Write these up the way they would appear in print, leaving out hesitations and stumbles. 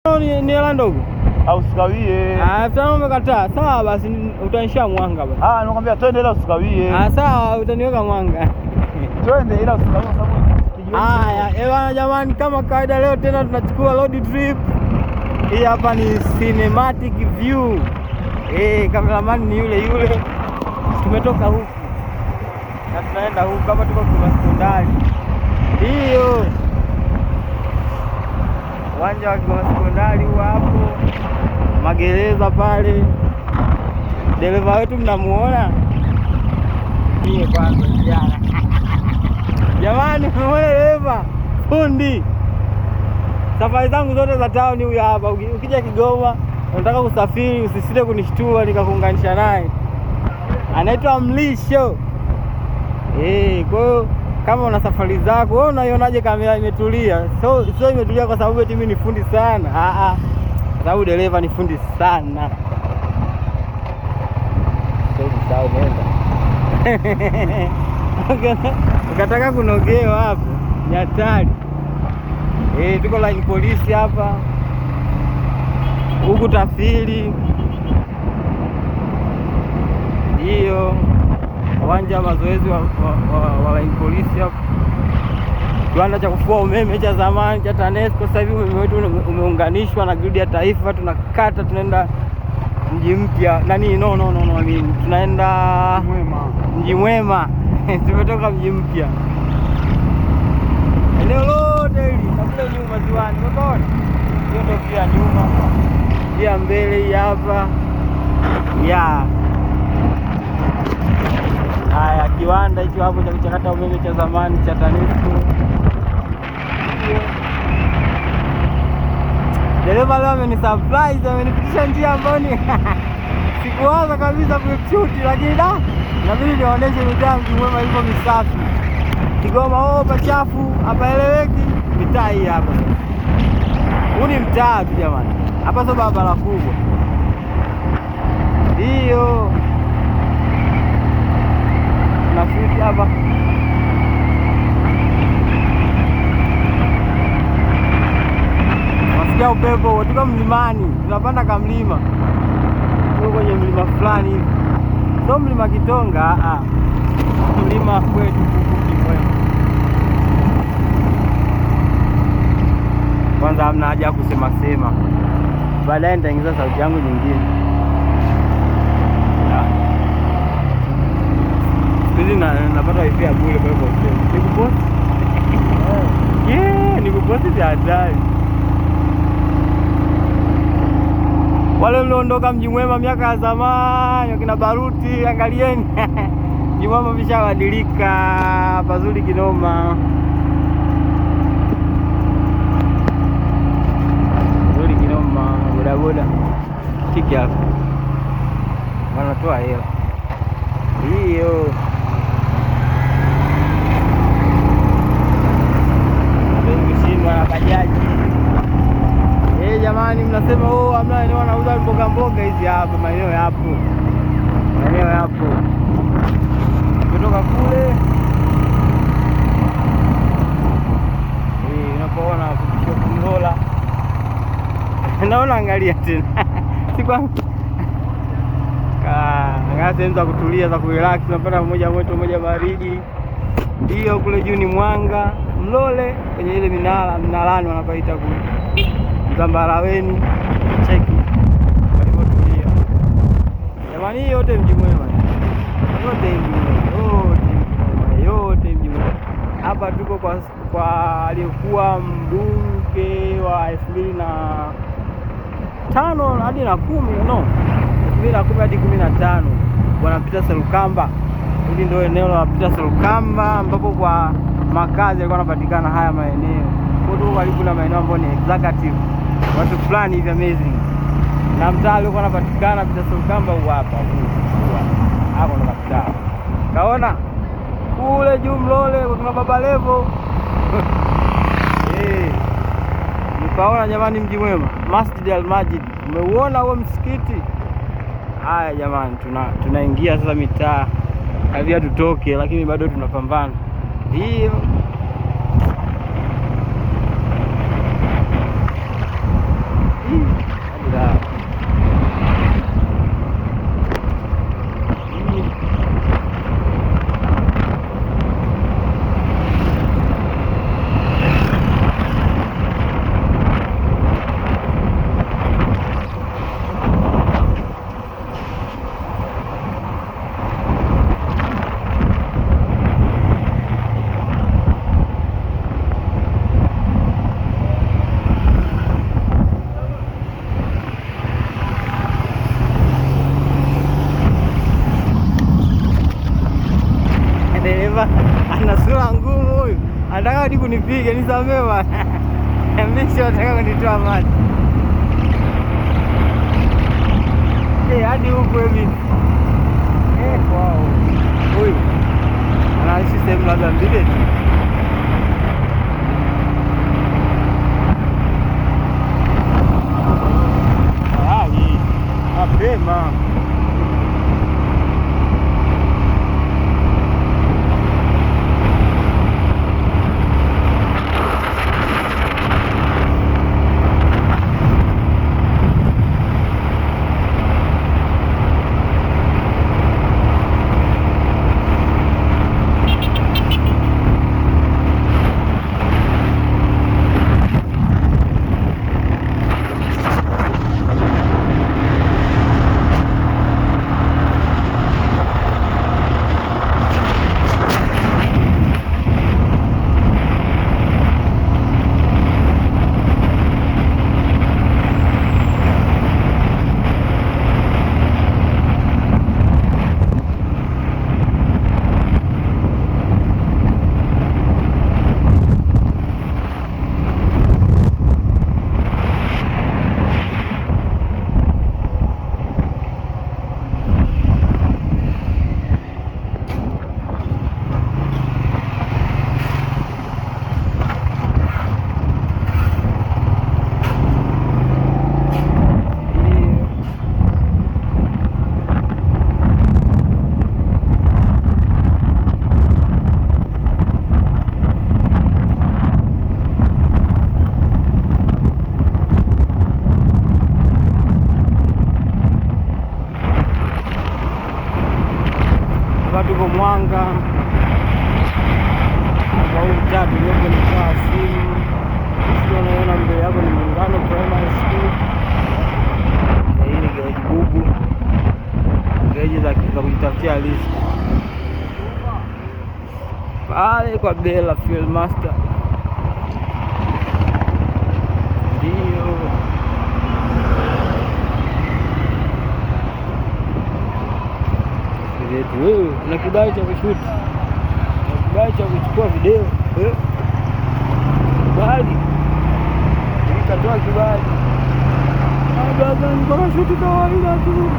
Ni hela ndogo au usikawie? 5000 umekataa. Sawa basi utanisha mwanga basi. Nakwambia twende ila usikawie. Sawa utaniweka mwanga. Twende ila usikawie sababu bwana jamani, kama kawaida leo tena tunachukua road trip. Hii hapa ni cinematic view. Cameraman ni yule. Tumetoka huku na tunaenda huku kama tuko kwa sekondari. Hiyo uwanja wa sekondari hapo, magereza pale. Dereva wetu mnamuona? Ndiye kwanza jana. Jamani, muone dereva fundi. Safari zangu zote za town huyu hapa. Ukija Kigoma unataka kusafiri, usisite kunishtua nikakuunganisha naye. Anaitwa Mlisho. Kwa hiyo kama una safari zako, wewe unaionaje kamera imetulia? Sio imetulia kwa sababu eti mimi ni fundi sana. Kwa sababu dereva ni fundi sana. Sawa nenda. Ukataka kunogewa hapo ni hatari. Tuko line polisi hapa. Huku tafiri. Hiyo uwanja wa mazoezi wa line polisi hapa. Kiwanda cha kufua umeme cha zamani cha TANESCO. Sasa hivi umeme wetu umeunganishwa na gridi ya taifa. Tunakata tunaenda mji mpya. Tunaenda Mji Mwema. Tumetoka mji mpya. Eneo lote hili na kule nyuma ziwani. Unaona? Hiyo ndio pia nyuma. Pia mbele hii hapa. Haya, kiwanda hicho hapo cha kuchakata umeme cha zamani cha TANESCO. Dereva leo amenisurprise, amenipitisha njia ambayo sikuwaza kabisa kushoot, lakini inabidi nionyeshe mitaa Mji Mwema ilivyo misafi. Kigoma pachafu, hapaeleweki. Mitaa hii hapa. Huu ni mtaa tu jamani. Hapa sio barabara kubwa. Ndio. Tunafika hapa. Wasikia upepo, tuko mlimani. Tunapanda kamlima. Tuko kwenye mlima fulani hivi. Sio mlima Kitonga, mlima kwetu Mji Mwema. Kwanza hamna haja ya kusema. Baadaye nitaingiza sauti yangu nyingine. Hizi napata wifi ya bure kwa hivyo. Nikuposti? Nikuposti vya hatari. Wale mliondoka Mji Mwema miaka ya zamani, wakina Baruti, angalieni. Mji Mwema vishabadilika, pazuri kinoma. Pazuri kinoma, bodaboda. Tiki hapo. Wanatoa hela. Hiyo. Ndio na bajaji. Jamani, mnasema hamna eneo wanauza mboga hizi hapa, maeneo yapo. Kutoka kule. Unapoona kupisha kundola. Naona angalia tena. Angalia sehemu za kutulia, za kurelax, unapata mmoja moto mmoja baridi. Hiyo kule juu ni Mwanga, Mlole kwenye ile minarani wanapaita kule. Mzambaraweni, cheki walipotulia. Jamani, yote Mji Mwema. Yote Mji Mwema. Hapa tuko kwa aliyekuwa mbunge wa 2005 hadi na 10, 2010 hadi 15, Bwana Peter Serukamba. Hili ndio eneo la Peter Serukamba ambapo kwa makazi yalikuwa yanapatikana haya maeneo. Kwa hiyo karibu na maeneo ambayo ni executive, watu fulani hivi amazing. Na mtaa alikuwa anapatikana Peter Serukamba hapa. Hapo ndo mtaa. Kaona kule juu Mlole kuna Baba Levo. Nikaona jamani, Mji Mwema, Masjid Al-Majid. Umeuona huo msikiti? Haya jamani, tunaingia sasa mitaa. Kabla tutoke, lakini bado tunapambana. Ndio. hadi kunipiga, nisamee bwana. Mimi wataka kunitoa maji. Hadi huko hivi. Wow. Oi. Anaishi sehemu labda mbili tu. Mapema. Tuko Mwanga kwa utatu yote ni kwa simu. Sio, unaona mbele yako ni Muungano Primary School. Hii ni gereji bubu, gereji za kujitafutia riziki pale kwa Bella Fuel Master. Ndio wewe una kibali cha kushuti, una kibali cha kuchukua video, kibali nikatoa kibali baba, ni kwa shuti kawaida tu.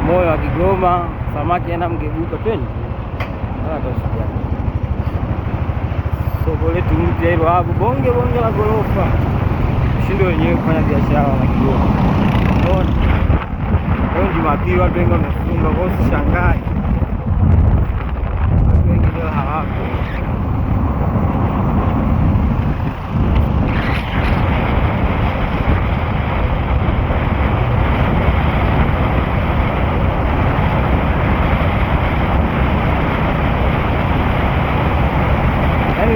Moyo wa Kigoma, samaki ana mgebuka twende. Soko letu mpya hilo hapo, bonge la gorofa. Shindo wenyewe kufanya biashara na Kigoma. Unaona? Leo Jumapili watu wengi wamefunga, kwa hiyo usishangae. Watu wengi leo hawako.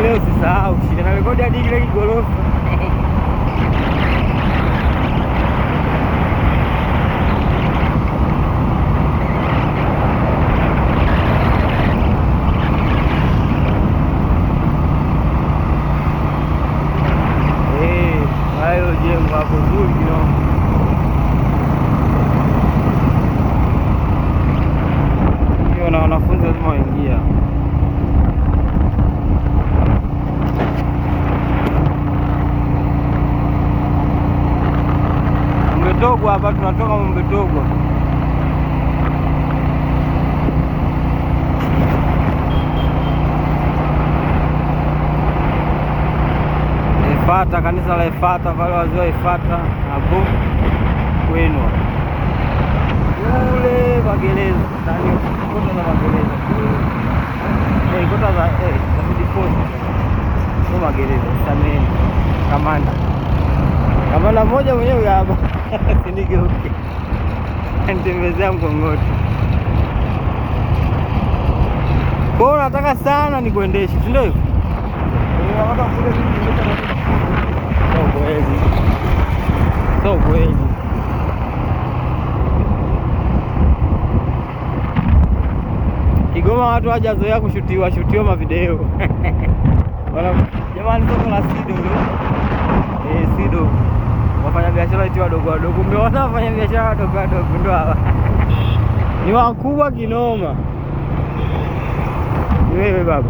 Leo usisahau shida na rekodi hadi kile kigorofa. Hayo jengo hapo zuri kidogo. Hiyo na wanafunzi lazima waingia. Mbetogo hapa, tunatoka Mbetogo. Efata, kanisa la Efata, wale wazee wa Efata hapo kwenu. Kule magereza, ndani kota za magereza. Kota za deposit. Sio magereza, sameni. Kamanda mmoja mwenyewe hapa. Sinigeuke. Nitembezea mkongoto. Kwa nataka sana nikuendeshe, si ndio hivyo? Unataka kule nimeleta na so kweli. Kigoma watu hawajazoea kushutiwa mavideo. Jamani, soko la Sido hilo. Sido. Wafanya biashara eti wadogo wadogo. Umeona wafanya biashara wadogo wadogo ndio hawa. Ni wakubwa kinoma. Ni wewe baba.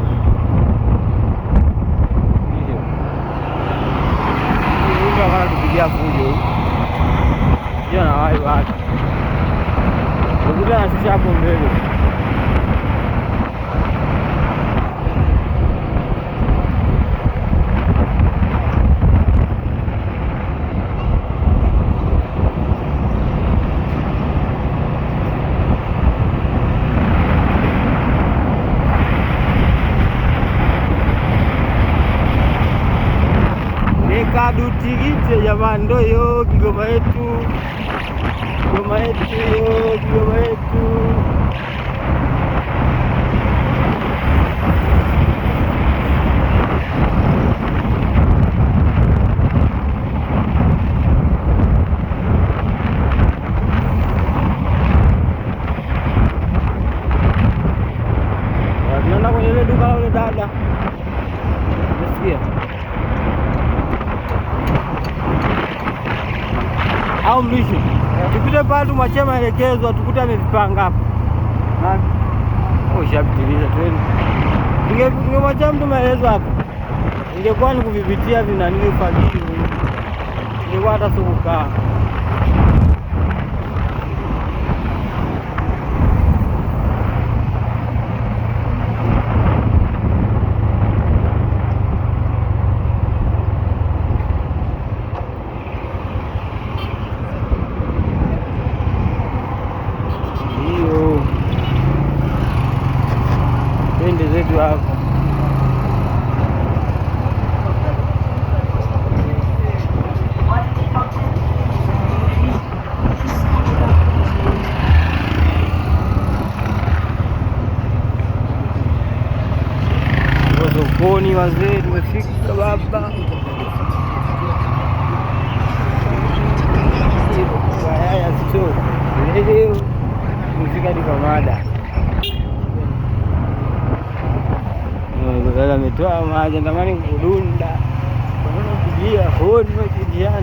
Ndio kama tupigia fujo. Ndio na wao watu. Ndio anashusha hapo mbele. Kadutigite jamani, ndo yo Kigoma yetu, Kigoma yetu yo, Kigoma yetu. Tunaenda kwenye ile duka la ule dada. Umesikia? Au mlisho tupite pale tumwachie maelekezo tukute amevipanga hapo. Ushabitiliza twende. Ningemwachia mtu maelezo hapo, ingekuwa ni kuvipitia vinanili fagili, ingekuwa hata sukukaa. Twende zetu hapo. Sokoni wazee, tumefika baba. Haya sio. Leo tumefika Dikamada. Sasa ametoa maji ndamani kudunda. Kupigia hodi wa kijana.